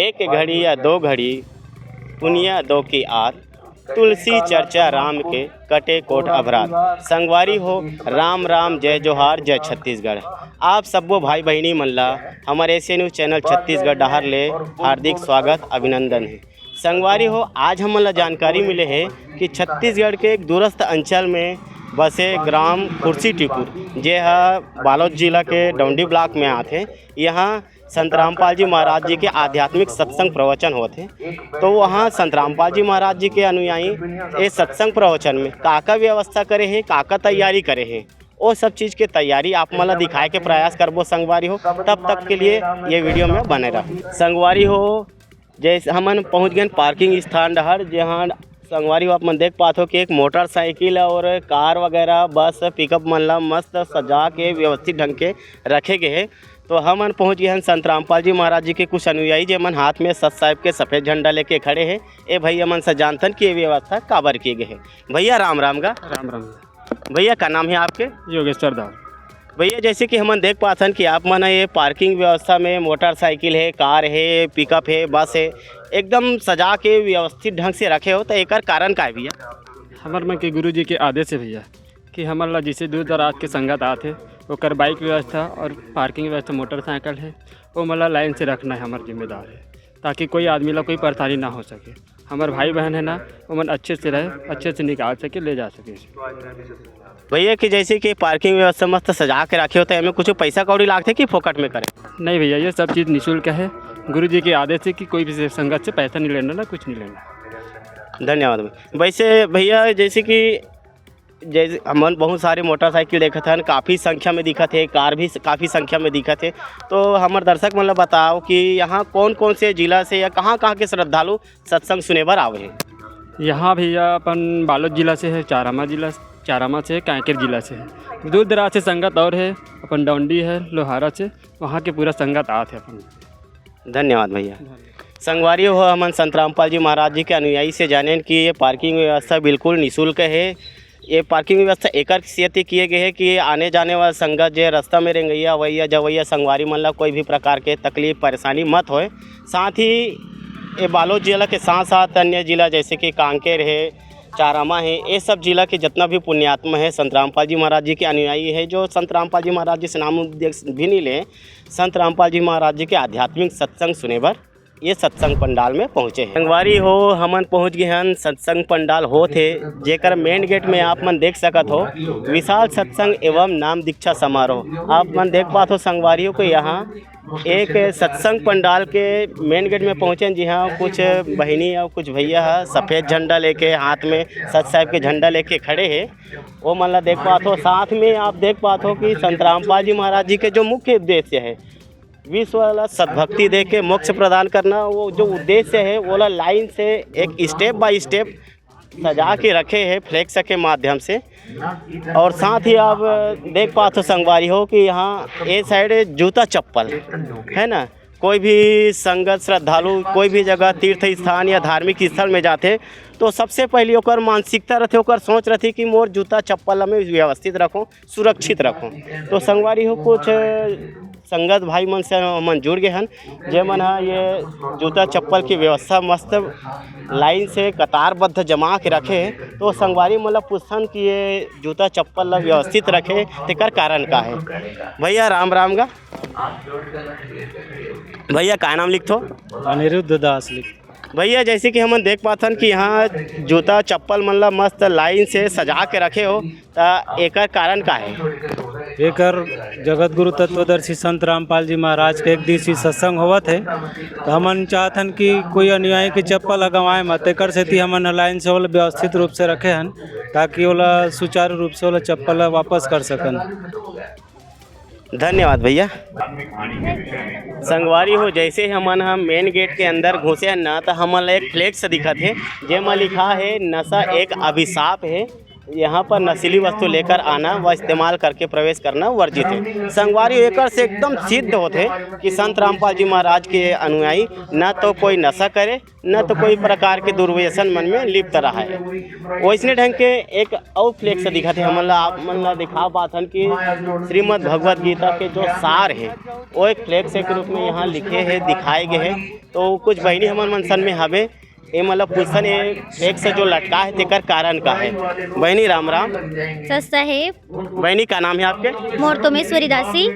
एक घड़ी या दो घड़ी पुनिया दो की आत, तुलसी चर्चा राम के कटे कोट अपराध। संगवारी हो राम राम जय जोहार जय छत्तीसगढ़। आप सबो भाई बहनी मन ला हमारे एशिया न्यूज़ चैनल छत्तीसगढ़ डहर ले हार्दिक स्वागत अभिनंदन है। संगवारी हो आज हमन ला जानकारी मिले है कि छत्तीसगढ़ के एक दूरस्थ अंचल में बसे ग्राम खुर्सी टिकुर जे बालोद जिला के डौंडी ब्लॉक में आते। यहाँ संत रामपाल जी महाराज जी के आध्यात्मिक सत्संग प्रवचन होते। तो वहाँ संत रामपाल जी महाराज जी के अनुयायी ये सत्संग प्रवचन में काका व्यवस्था करे हैं, काका तैयारी करे हैं, वो सब चीज़ के तैयारी आप मला दिखाए के प्रयास करबो संगवारी हो। तब तक के लिए ये वीडियो में बने रहो। संगवारी हो जैसे हमन पहुँच गए पार्किंग स्थान डहर, जहाँ संगवारी हो आप मन देख पाते हो कि एक मोटरसाइकिल और कार वगैरह बस पिकअप मन ला मस्त सजा के व्यवस्थित ढंग के रखे गए हैं। तो हमन पहुंच गए हैं संत रामपाल जी महाराज जी के कुछ अनुयायी जे मन हाथ में सत साहिब के सफ़ेद झंडा लेके खड़े हैं। ए भैया मन से जानतन कि ये व्यवस्था काबर किए गए हैं। भैया राम राम का। राम राम। भैया का नाम है आपके? योगेश्वर दास। भैया जैसे कि हमन देख पाथन कि आप मन ये पार्किंग व्यवस्था में मोटरसाइकिल है, कार है, पिकअप है, बस है, एकदम सजा के व्यवस्थित ढंग से रखे हो। तो एक कारण का है भैया? हमार मन के गुरु जी के आदेश है भैया कि हमार ला जैसे दूर दराज के संगत आते ओकर बाइक व्यवस्था और पार्किंग व्यवस्था मोटरसाइकिल है वो मतलब लाइन से रखना है हमार जिम्मेदार है, ताकि कोई आदमी ला कोई परेशानी ना हो सके। हमारे भाई बहन है ना वो मन अच्छे से रहे, अच्छे से निकाल सके, ले जा सके। भैया कि जैसे कि पार्किंग व्यवस्था मस्त सजा के रखे होते हैं, हमें कुछ पैसा कौड़ी लागते कि फोकट में करें? नहीं भैया, ये सब चीज़ निःशुल्क है। गुरु जी के आदेश है कि कोई भी संगत से पैसा नहीं लेना, ना कुछ नहीं लेना। धन्यवाद भैया। वैसे भैया जैसे कि हमन बहुत सारे मोटरसाइकिल देखत हन, काफ़ी संख्या में दिखत है, कार भी काफ़ी संख्या में दिखत है। तो हमारे दर्शक मन ला बताओ कि यहाँ कौन कौन से जिला से या कहाँ कहाँ के श्रद्धालु सत्संग सुने बर आवे हैं? यहाँ भैया अपन बालोद जिला से है, चारामा से है, कांकेर जिला से है, दूर दराज से संगत और है, अपन डौंडी है, लोहारा से, वहाँ के पूरा संगत आते हैं अपन। धन्यवाद भैया। संगवारी हो हमन संत रामपाल जी महाराज जी के अनुयायी से जानें कि ये पार्किंग व्यवस्था बिल्कुल निःशुल्क है। ये पार्किंग व्यवस्था एकर खासियत किए गए है कि आने जाने वाला संगत जो रास्ता में रेंगैया वैया जवैया संगवारी मन ला कोई भी प्रकार के तकलीफ परेशानी मत होए। साथ ही ये बालोद जिला के साथ साथ अन्य जिला जैसे कि कांकेर है, चारामा है, ये सब जिला के जितना भी पुण्यात्मा है संत रामपाल जी महाराज जी के अनुयायी है, जो संत रामपाल जी महाराज जी से नाम भी नहीं ले, संत रामपाल जी महाराज जी के आध्यात्मिक सत्संग सुने बर ये सत्संग पंडाल में पहुँचे हैं। संगवारी हो हमन पहुँच गए हैं सत्संग पंडाल होते जेकर मेन गेट में आप मन देख सकत हो विशाल सत्संग एवं नाम दीक्षा समारोह। आप मन देख पाते हो संगवारियों को यहाँ एक सत्संग पंडाल के मेन गेट में पहुँचे, जी हाँ कुछ बहनी और कुछ भैया सफ़ेद झंडा लेके हाथ में सत साहिब के झंडा लेके खड़े हैं, वो मन ला देख पाते हो। साथ में आप देख पाते हो कि संत रामपाल जी महाराज जी के जो मुख्य उद्देश्य है विश्व वाला सद्भक्ति दे के मोक्ष प्रदान करना, वो जो उद्देश्य है वो लाइन से एक स्टेप बाय स्टेप सजा के रखे हैं फ्लेक्स के माध्यम से। और साथ ही आप देख पाते हो संगवारी हो कि यहाँ ये साइड जूता चप्पल है ना, कोई भी संगत श्रद्धालु कोई भी जगह तीर्थ स्थान या धार्मिक स्थल में जाते तो सबसे पहले ओकर मानसिकता रहते, ओकर सोच रहती कि मोर जूता चप्पल में व्यवस्थित रखूं, सुरक्षित रखूं। तो संगवारी हो कुछ संगत भाई मन से मन जुड़ गए हैं जे मन ये जूता चप्पल की व्यवस्था मस्त लाइन से कतारबद्ध जमा के रखे। तो संगवारी मतलब पूछन कि ये जूता चप्पल ला व्यवस्थित रखे तेकर कारण का है। भैया राम राम का। भैया का नाम लिखो? अनिरुद्ध दास लिख। भैया जैसे कि हम देख पाथन कि यहाँ जूता चप्पल मन ला मस्त लाइन से सजा के रखे हो, तो एकर कारण का है? एकर जगत गुरु तत्वदर्शी संत रामपाल जी महाराज के एक दिवसीय सत्संग होवत है, तो हमन चाहतन कि कोई अनुयायी के चप्पल गंवाए मत, एकर सेती हमन लाइन से ओला व्यवस्थित रूप से रखे हन ताकि ओला सुचारू रूप से ओला चप्पल वापस कर सकन। धन्यवाद भैया। संगवारी हो जैसे हम मेन गेट के अंदर घुसे हैं ना, तो हमन एक फ्लेक्स दिखत है जेमा लिखा है नशा एक अभिशाप है। यहाँ पर नशीली वस्तु लेकर आना व इस्तेमाल करके प्रवेश करना वर्जित है। संगवारी एकर से एकदम सिद्ध होते कि संत रामपाल जी महाराज के अनुयायी न तो कोई नशा करे न तो कोई प्रकार के दुर्व्यसन मन में लिप्त रहा है। वैसने ढंग के एक और फ्लेक्स दिखाते हमन ला दिखा पाथन कि श्रीमद् भगवद गीता के जो सार है वो एक फ्लेक्स के रूप में यहाँ लिखे हैं, दिखाए गए हैं। तो कुछ बहनी हमन मन सन में हवे ये मतलब पूछन ये फ्लेक्स से जो लटका है तेकर कारण का है। बहनी राम राम। साहेब बहनी का नाम है आपके? मोर तोमेश्वरी दासी।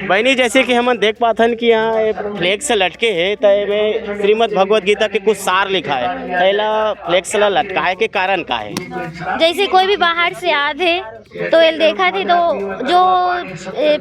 बहनी जैसे कि हम देख पाथन कि यहाँ एक फ्लेक्स लटके है तो में श्रीमद् भगवद गीता के कुछ सार लिखा है। पहला फ्लेक्स ला लटकाए के कारण का है? जैसे कोई भी बाहर से आते तो ये देखा थे तो जो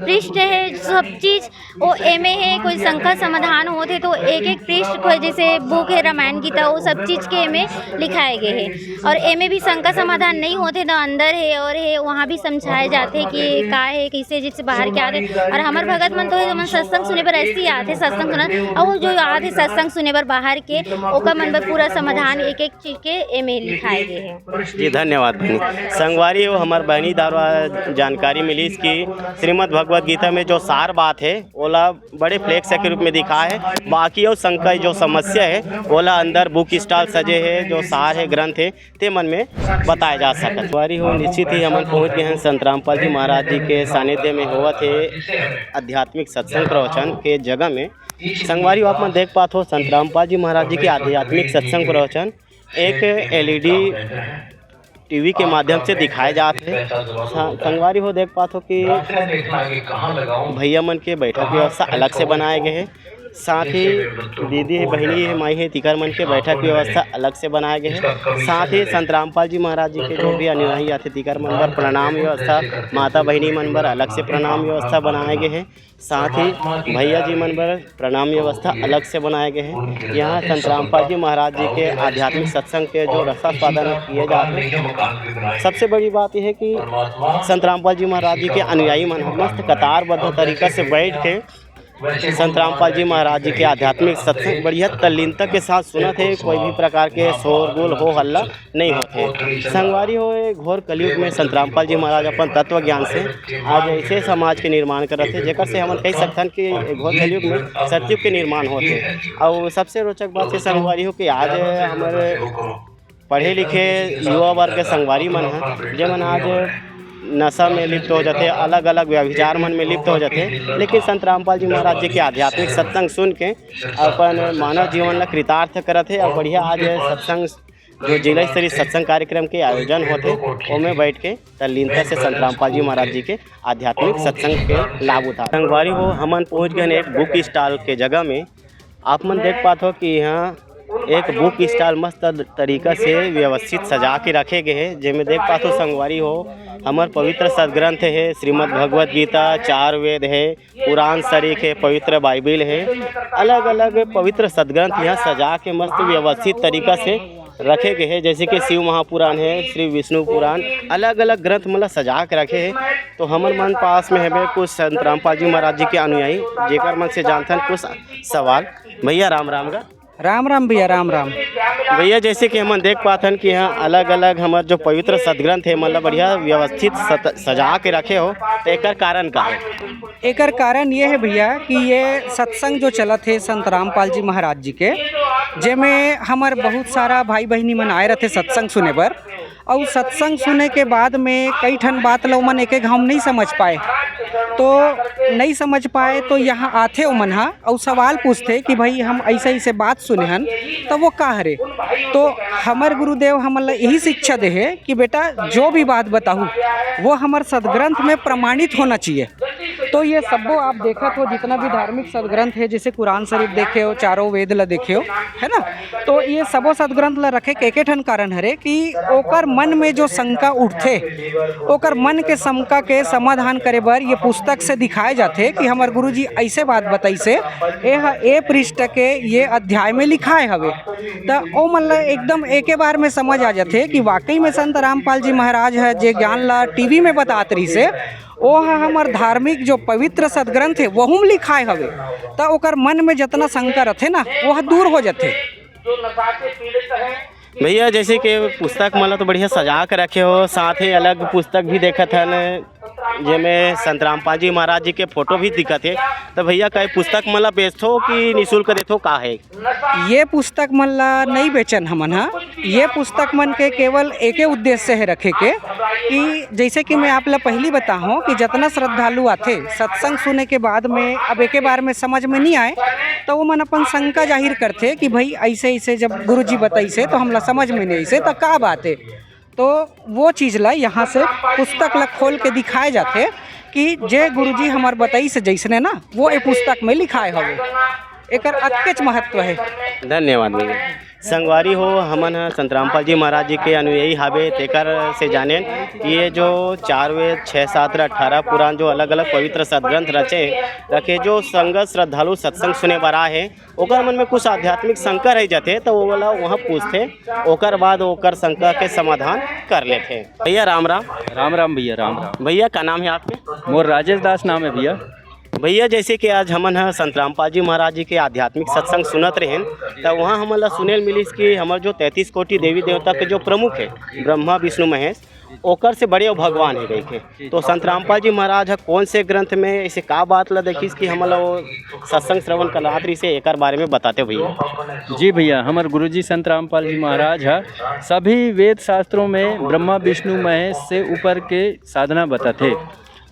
पृष्ठ है सब चीज़ वो एमे है, कोई शंका समाधान होते तो एक एक पृष्ठ कोई जैसे बुक है रामायण गीता वो सब चीज़ के एमे लिखाए गए हैं। और एमे भी शंका समाधान नहीं होते तो अंदर है और है वहाँ भी समझाए जाते कि का है कैसे जिससे बाहर के आते। और हमारे भगत मन तो है मन सत्संग सुने पर ऐसे ही आते सत्संग सुना और वो जो आते सत्संग सुने पर बाहर के ओका मन पर पूरा समाधान एक एक चीज़ के एमे लिखाए गए हैं। जी धन्यवाद बहनी। संगवारी हो हमारे बहनी द्वारा जानकारी मिली इसकी श्रीमद् भगवद गीता में जो सार बात है ओला बड़े फ्लेक्स के रूप में दिखा है। बाकी और शंका जो समस्या है ओला अंदर बुक स्टॉल सजे है, जो सार है ग्रंथ है ते मन में बताया जा सकता। संगवारी हो निश्चित ही हम पहुँच गए हैं संत रामपाल जी महाराज जी के सानिध्य में हुआ थे आध्यात्मिक सत्संग प्रवचन के जगह में। संगवारी हो आप मन देख पाते हो संत रामपाल जी महाराज जी के आध्यात्मिक सत्संग प्रवचन एक LED टीवी के माध्यम से दिखाए जाते हैं। संगवारी हो देख पाते हो कि भैया मन के बैठक व्यवस्था अलग से बनाए गए हैं। साथ ही दीदी है, बहनी है, माई है, तिकर मन के बैठक व्यवस्था अलग से बनाए गए हैं। साथ ही संत रामपाल जी महाराज जी के जो भी अनुयायी आते तिकर मन पर प्रणाम व्यवस्था, माता बहनी मन पर अलग से प्रणाम व्यवस्था बनाए गए हैं। साथ ही भैया जी मन पर प्रणाम व्यवस्था अलग से बनाए गए हैं। यहाँ संत रामपाल जी महाराज जी के आध्यात्मिक सत्संग के जो रसास्वादन किए जाते हैं। सबसे बड़ी बात यह है कि संत रामपाल जी महाराज जी के अनुयायी मन मस्त कतारबद्ध तरीका से बैठ के संत रामपाल जी महाराज जी के आध्यात्मिक सत्संग बढ़िया तल्लीनता के साथ सुना थे। कोई भी प्रकार के शोरगुल हो हल्ला नहीं होते। संगवारी हो घोर कलयुग में संत रामपाल जी महाराज अपन तत्व ज्ञान से आज ऐसे समाज के निर्माण करते थे जेकर से हम कह सकते कि घोर कलयुग में सतयुग के निर्माण होते। और सबसे रोचक बात है संगवारी हो कि आज हमारे पढ़े लिखे युवा वर्ग के संगवारी मन है जो मन आज नशा में लिप्त हो जाते, अलग अलग व्यभिचार मन में लिप्त हो जाते। लेकिन संत रामपाल जी महाराज जी के आध्यात्मिक सत्संग सुन के अपन मानव जीवन ला कृतार्थ करते और बढ़िया आज सत्संग जो जिला स्तरीय सत्संग कार्यक्रम के आयोजन होते उनमें बैठ के तल्लीनता से संत रामपाल जी महाराज जी के आध्यात्मिक सत्संग के लाभ उठा। संगवारी हो हमन पहुँच गए एक बुक स्टॉल के जगह में। आप मन देख पाते हो कि यहाँ एक बुक स्टॉल मस्त तरीका से व्यवस्थित सजा के रखे गए हैं। जिसमें देख पाते हो संगवारी हो हमार पवित्र सदग्रंथ है श्रीमद् भगवद गीता, 4 वेद है, कुरान शरीफ है, पवित्र बाइबिल है, अलग अलग पवित्र सदग्रंथ यहाँ सजा के मस्त व्यवस्थित तरीका से रखे गए हैं। जैसे कि शिव महापुराण है, श्री विष्णु पुराण, अलग अलग ग्रंथ मतलब सजा के रखे हैं। तो हमारे मन पास में है कुछ संत रामपाल जी महाराज जी के अनुयायी जेकर मन से जानते कुछ सवाल। भैया राम राम का। राम राम भैया राम राम। भैया जैसे कि हम देख पाते हैं कि यहाँ अलग अलग हमारे जो पवित्र सदग्रंथ है मतलब बढ़िया व्यवस्थित सजा के रखे हो तो एकर कारण का है? एकर कारण ये है भैया कि ये सत्संग जो चलत है संत रामपाल जी महाराज जी के जेमें हमारे बहुत सारा भाई बहनी मन आए रहते सत्संग सुने पर। और सत्संग सुने के बाद में कई ठन बात लो मन एक हम नहीं समझ पाए तो यहाँ आते ओ मन हा और सवाल पूछते कि भाई हम ऐसे ऐसे बात सुने हन तो वो का हरे। तो हमारे गुरुदेव हमला यही शिक्षा दे है कि बेटा जो भी बात बताऊँ वो हमारे सदग्रंथ में प्रमाणित होना चाहिए। तो ये सबो आप देखा तो जितना भी धार्मिक सदग्रंथ है जैसे कुरान शरीफ देखे हो, 4 वेद ला देखे हो, है ना। तो ये सबो सदग्रंथ ला रखे के ठन कारण हरे कि ओकर मन में जो शंका उठते ओकर मन के शंका के समाधान करे बर ये पुस्तक से दिखाए जाते कि हमारे गुरुजी ऐसे बात बताई से ए पृष्ठ के ये अध्याय में लिखाए हवे। तो ओ मन ला एकदम एके बार में समझ आ जाते कि वाकई में संत रामपाल जी महाराज है जे ज्ञान ला टीवी में बतात रही से वो हमार धार्मिक जो पवित्र सदग्रंथ है वहू में लिखाए हवे। तो ओकर मन में जितना शंका रहते ना वह दूर हो जाते। भैया जैसे कि पुस्तक मतलब तो बढ़िया सजा के रखे हो, साथ ही अलग पुस्तक भी देखत हन जिसमें संत रामपाल जी महाराज जी के फोटो भी दिखत है। तो भैया कई पुस्तक मतलब बेचथो कि निःशुल्क देथो का है? ये पुस्तक मन ला नहीं बेचन हमन हा। ये पुस्तक मन के केवल एक उद्देश्य है रखे के कि जैसे कि मैं आप ला पहली बताऊँ कि जितना श्रद्धालु आते सत्संग सुने के बाद में अब एक बार में समझ में नहीं आए तो वो मन अपन शंका जाहिर करते कि भाई ऐसे ऐसे जब गुरुजी बताइसे तो हमला समझ में नहीं ऐसे तो का बात है। तो वो चीज़ ला यहाँ से पुस्तक ला खोल के दिखाए जाते कि जे गुरुजी हमार बताई से जैसने ना वो ये पुस्तक में लिखाए हवे, एकर अत्यच महत्व है। धन्यवाद भैया। संगवारी हो हमन संत रामपाल जी महाराज जी के अनुयायी हावे तेकर से जाने कि ये जो 4 वेद 6 7 18 पुराण जो अलग अलग पवित्र सदग्रंथ रखे जो संगत श्रद्धालु सत्संग सुने बर आए है ओकर मन में कुछ आध्यात्मिक शंका रह जाते तो वो वाला वहाँ पूछते ओकर बाद ओकर शंका के समाधान कर लेते। भैया राम राम। राम राम भैया, राम राम। भैया का नाम है आपके? मोर राजेश दास नाम है भैया। भैया जैसे कि आज हमन ह संत रामपाल जी महाराज जी के आध्यात्मिक सत्संग सुनत रहें तो वहाँ हमन ला सुनेल मिलिस कि हमार जो 33 कोटि देवी देवता के जो प्रमुख है ब्रह्मा विष्णु महेश ओकर से बड़े भगवान है गई के। तो संत रामपाल जी महाराज कौन से ग्रंथ में ऐसे का बात ला देखिस कि हमन ला वो सत्संग श्रवण कलात्री से एक बारे में बताते भैया? जी भैया, हमारे गुरुजी संत रामपाल जी महाराज है सभी वेद शास्त्रों में ब्रह्मा विष्णु महेश से ऊपर के साधना बताते।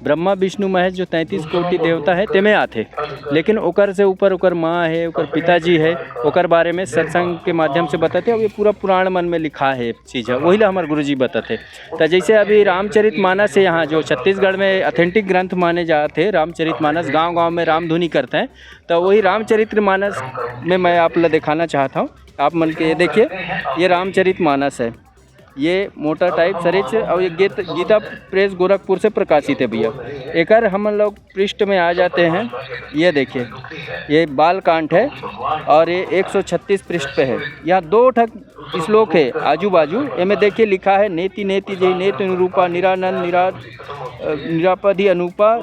ब्रह्मा विष्णु महेश जो 33 कोटि देवता है तेमें आते, लेकिन ओकर से ऊपर ओकर माँ है, ओकर पिताजी है, ओकर बारे में सत्संग के माध्यम से बताते। और ये पूरा पुराण मन में लिखा है चीज़ है, वही ला हमारे गुरुजी बताते। तो जैसे अभी रामचरितमानस है यहाँ जो छत्तीसगढ़ में ऑथेंटिक ग्रंथ माने जाते, रामचरितमानस गांव-गांव में रामधुनी करते हैं, तो वही रामचरितमानस में मैं आप ला दिखाना चाहता हूँ। आप मन के ये देखिए, ये रामचरितमानस है, ये मोटा टाइप सरिच और ये गीता प्रेस गोरखपुर से प्रकाशित है भैया। एकर हम लोग पृष्ठ में आ जाते हैं। ये देखिए, ये बालकांड है और ये 136 पृष्ठ पे है। यहाँ 2 ठक श्लोक है आजू बाजू। इनमें देखिए लिखा है नेति नेति जय नेति निरूपा निरानंद निरापधि अनुपा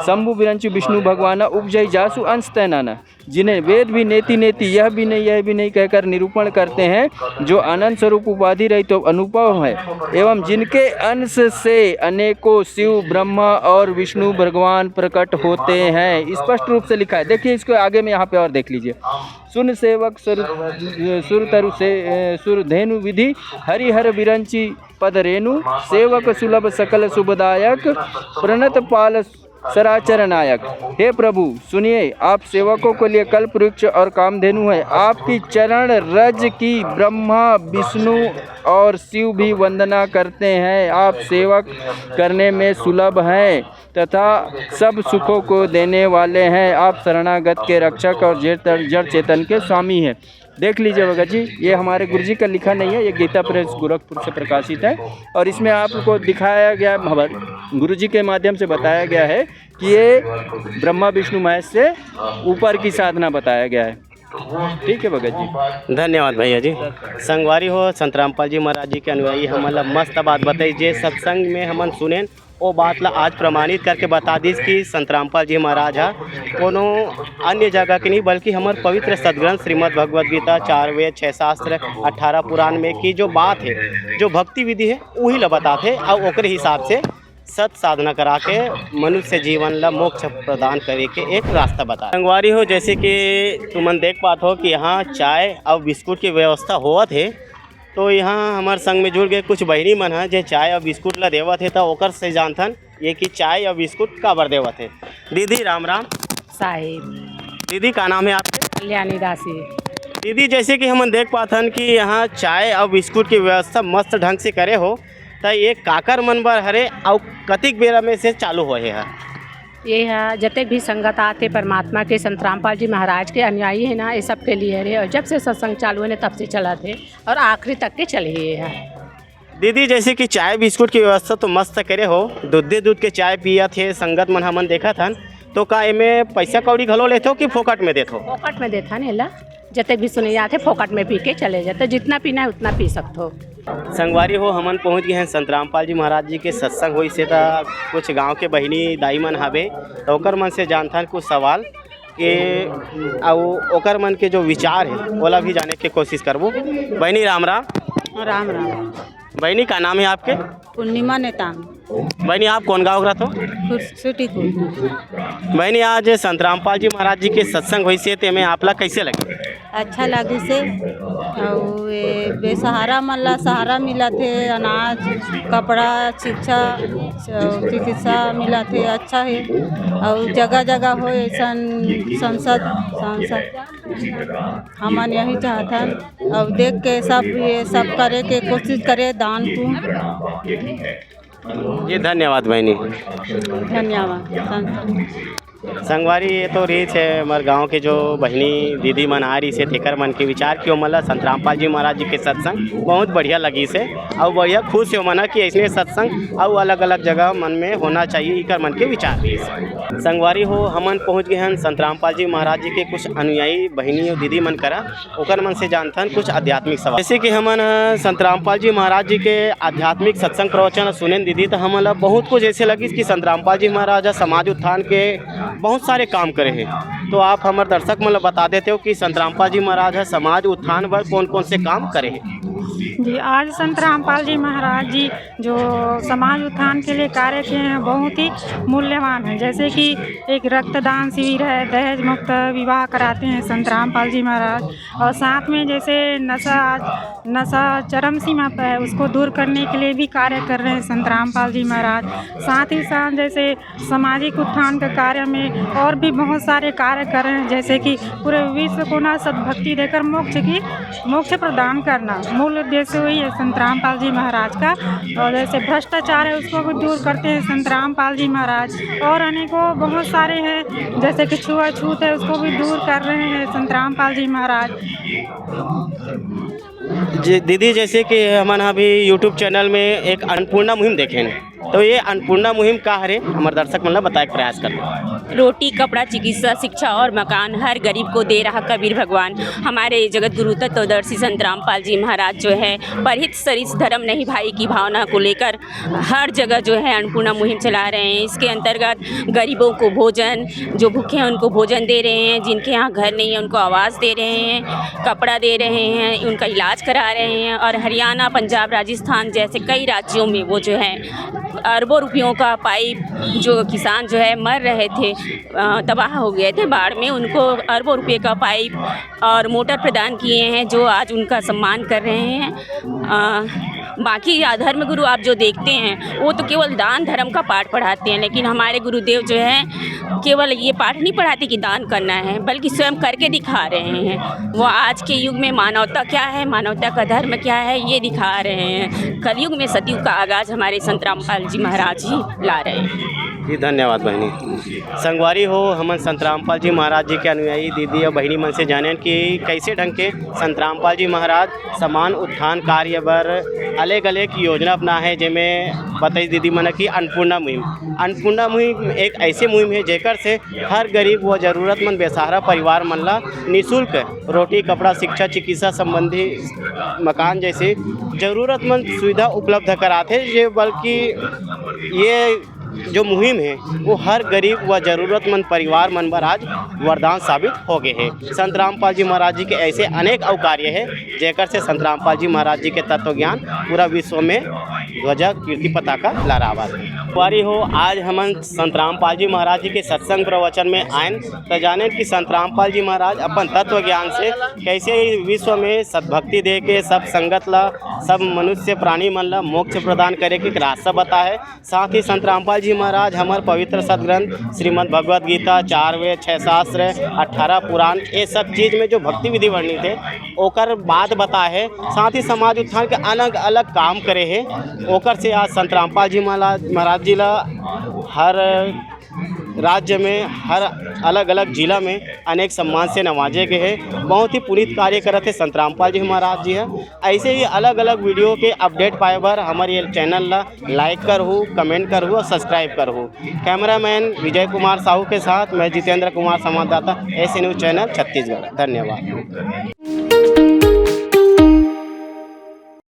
शंभु विरंचु विष्णु भगवान उपजय जासु अंश तैनाना, जिन्हें वेद भी नेति नेति यह भी नहीं कहकर निरूपण करते हैं, जो आनंद स्वरूप उपाधि रही तो अनुपम है, एवं जिनके अंश से अनेकों शिव ब्रह्मा और विष्णु भगवान प्रकट होते हैं। स्पष्ट रूप से लिखा है। देखिए इसको आगे में यहाँ पे और देख लीजिए। सुन सेवक सुरतरु से सुरधेनु विधि हरिहर विरंची पद रेणु सेवक सुलभ सकल शुभदायक प्रणत पाल सराचर नायक। हे प्रभु सुनिए, आप सेवकों के लिए कल्प वृक्ष और कामधेनु है। आपकी चरण रज की ब्रह्मा विष्णु और शिव भी वंदना करते हैं। आप सेवक करने में सुलभ हैं तथा सब सुखों को देने वाले हैं। आप शरणागत के रक्षक और जड़ चेतन के स्वामी हैं। देख लीजिए भगत जी, ये हमारे गुरुजी का लिखा नहीं है, ये गीता प्रेस गोरखपुर से प्रकाशित है। और इसमें आपको दिखाया गया, गुरुजी के माध्यम से बताया गया है कि ये ब्रह्मा विष्णु महेश से ऊपर की साधना बताया गया है। ठीक है भगत जी, धन्यवाद भैया जी। संगवारी हो संत रामपाल जी महाराज जी के अनुयायी हमला मस्त बात बताई जे सत्संग में हमन सुने वो बात ला आज प्रमाणित करके बता दीस कि संत रामपाल जी महाराज है कोनो अन्य जगह के नहीं बल्कि हमारे पवित्र सदग्रंथ श्रीमद् भगवद गीता 4 वेद 6 शास्त्र 18 पुराण में की जो बात है, जो भक्ति विधि है वही ला बताते और ओकरे हिसाब से सत साधना करा के मनुष्य जीवन ला मोक्ष प्रदान करे के एक रास्ता बता। संगवारी हो जैसे कि तुमन देख पात हो कि यहाँ चाय और बिस्कुट की व्यवस्था होवत है, तो यहाँ हमारे संग में जुड़ गए कुछ बहनी मन है जो चाय और बिस्कुट ला देवत है। तो ओकर से जानथन ये कि चाय और बिस्कुट काबर देवत है। दीदी राम राम। साहिब। दीदी का नाम है आपके? कल्याणी दासी। दीदी जैसे कि हम देख पाथन कि यहाँ चाय और बिस्कुट की व्यवस्था मस्त ढंग से करे हो, तो ये काकर मन बर हरे और कतिक बेरा में से चालू होए है? ये है जतक भी संगत आते परमात्मा के संत रामपाल जी महाराज के अनुयायी है ना, ये सब के लिए रे। और जब से सत्संग चालू है तब से चला थे और आखिरी तक के चले ही है। दीदी जैसे कि चाय बिस्कुट की व्यवस्था तो मस्त करे हो, दूध के चाय पिया थे संगत मन हमन देखा था, तो का में पैसा कौड़ी घलो लेते हो कि फोकट में देते हो? फोकट में देता नहीं ला, जतक भी सुने जाते फोकट में पी के चले जाते, जितना पीना है उतना पी सकते हो। संगवारी हो हमन पहुंच गए हैं संत रामपाल जी महाराज जी के सत्संग होई से कुछ गांव के बहिनी दाई मन हवे, तो ओकर मन से जानथन कुछ सवाल के और ओकर मन के जो विचार है ओला भी जाने के कोशिश करबो। बहनी राम राम। राम राम। बहनी का नाम है आपके? पूर्णिमा नेतांग, बहनी आप कौन गाँव रहा हो? सिटी को। बहनी आज संत रामपाल जी महाराज जी के सत्संग हुई से तेमें आपला कैसे लगे? अच्छा लगी से और ये बेसहारा मन ला सहारा मिला थे, अनाज कपड़ा शिक्षा चिकित्सा मिला थे, अच्छा है। और जगह जगह हो ऐसा संसद हमन यही चाहतन और देख के सब ये सब करे के कोशिश करे दान को। जी धन्यवाद बहनी। धन्यवाद। संगवारी ये तो रीत है हमारे गांव के जो बहनी दीदी मन आ रही से तेकर मन के विचार कि मला संत रामपाल जी महाराज जी के सत्संग बहुत बढ़िया लगी से और बढ़िया खुश हो मना कि ऐसे सत्संग और अलग अलग जगह मन में होना चाहिए इकर मन के विचार रही से। संगवारी हो हमन पहुँच गए हैं संत रामपाल जी महाराज जी के कुछ अनुयायी बहनी और दीदी मन करा ओकर मन से जानथन कुछ आध्यात्मिक सवाल। जैसे कि हमन संत रामपाल जी महाराज जी के आध्यात्मिक सत्संग प्रवचन सुने दीदी तो हमला बहुत कुछ ऐसे लगी कि संत रामपाल जी महाराज समाज उत्थान के बहुत सारे काम करे हैं। तो आप हमारे दर्शक मतलब बता देते हो कि संत रामपाल जी महाराज है समाज उत्थान पर कौन कौन से काम करे हैं? जी आज संत रामपाल जी महाराज जी जो समाज उत्थान के लिए कार्य किए हैं बहुत ही मूल्यवान है। जैसे कि एक रक्तदान शिविर है, दहेज मुक्त विवाह कराते हैं संत रामपाल जी महाराज, और साथ में जैसे नशा चरम सीमा पर है उसको दूर करने के लिए भी कार्य कर रहे हैं संत रामपाल जी महाराज। साथ ही साथ जैसे सामाजिक उत्थान के कार्य में और भी बहुत सारे कार्य कर रहे हैं, जैसे कि पूरे विश्व को ना सद्भक्ति देकर मोक्ष प्रदान करना मूल उद्देश्य वही है संत रामपाल जी महाराज का। और जैसे भ्रष्टाचार है उसको भी दूर करते हैं संत रामपाल जी महाराज, और अनेकों बहुत सारे हैं जैसे कि छुआछूत है उसको भी दूर कर रहे हैं संत रामपाल जी महाराज। जी दीदी जैसे कि हम अभी यूट्यूब चैनल में एक अन्नपूर्णा मुहिम देखें तो ये अन्नपूर्णा मुहिम का हरे हमारे दर्शक मतलब बताए प्रयास करते। रोटी कपड़ा चिकित्सा शिक्षा और मकान हर गरीब को दे रहा कबीर भगवान। हमारे जगत गुरु तत्वदर्शी संत रामपाल जी महाराज जो है परहित सरिस धर्म नहीं भाई की भावना को लेकर हर जगह जो है अन्नपूर्णा मुहिम चला रहे हैं। इसके अंतर्गत गरीबों को भोजन, जो भूखे हैं उनको भोजन दे रहे हैं, जिनके यहाँ घर नहीं है उनको आवास दे रहे हैं, कपड़ा दे रहे हैं, उनका इलाज करा रहे हैं। और हरियाणा पंजाब राजस्थान जैसे कई राज्यों में वो जो है अरबों रुपयों का पाइप जो किसान जो है मर रहे थे, तबाह हो गए थे बाढ़ में, उनको अरबों रुपये का पाइप और मोटर प्रदान किए हैं जो आज उनका सम्मान कर रहे हैं। बाकी धर्म गुरु आप जो देखते हैं वो तो केवल दान धर्म का पाठ पढ़ाते हैं, लेकिन हमारे गुरुदेव जो है केवल ये पाठ नहीं पढ़ाते कि दान करना है बल्कि स्वयं करके दिखा रहे हैं। वो आज के युग में मानवता क्या है, मानवता का धर्म क्या है ये दिखा रहे हैं। कलयुग में सतयुग का आगाज़ हमारे संत रामपाल जी महाराज ही ला रहे हैं। जी धन्यवाद बहनी। संगवारी हो हम संत रामपाल जी महाराज जी के अनुयायी दीदी और बहनी मन से जाने कि कैसे ढंग के संत रामपाल जी महाराज समान उत्थान कार्य बर अलग अलग योजना अपना है, जिसमें बताई दीदी मन की अन्नपूर्णा मुहिम एक ऐसी मुहिम है जेकर से हर गरीब व जरूरतमंद बेसहारा परिवार मन ला निःशुल्क रोटी कपड़ा शिक्षा चिकित्सा संबंधी मकान जैसे ज़रूरतमंद सुविधा उपलब्ध कराते। ये बल्कि ये जो मुहिम है वो हर गरीब व ज़रूरतमंद परिवार मन पर आज वरदान साबित हो गए हैं। संत रामपाल जी महाराज जी के ऐसे अनेक अवकार्य है जेकर से संत रामपाल जी महाराज जी के तत्व ज्ञान पूरा विश्व में ध्वजा कीर्ति पताका लहरावा वारी हो। आज हम संत रामपाल जी महाराज जी के सत्संग प्रवचन में आयन तो जाने कि संत रामपाल जी महाराज अपन तत्व ज्ञान से कैसे विश्व में सद्भक्ति दे के सब संगत ला सब मनुष्य प्राणी मन ला मोक्ष प्रदान करे के रास्ता बताए। साथ ही संत रामपाल जी महाराज हमार पवित्र सदग्रंथ श्रीमद् भगवद गीता 4 वेद 6 शास्त्र 18 पुराण ये सब चीज़ में जो भक्ति विधि वर्णित है ओकर बात बता है। साथ ही समाज उत्थान के अलग अलग काम करे है ओकर से आज संत रामपाल जी महाराज जी ला हर राज्य में हर अलग अलग जिला में अनेक सम्मान से नवाजे गए हैं। बहुत ही पुनीत कार्य करते संत रामपाल जी महाराज जी है। ऐसे ही अलग अलग वीडियो के अपडेट पाए बर हमारे चैनल ला लाइक करहूँ, कमेंट करहूँ और सब्सक्राइब करहूँ। कैमरामैन विजय कुमार साहू के साथ मैं जितेंद्र कुमार, संवाददाता एस न्यूज़ चैनल छत्तीसगढ़। धन्यवाद।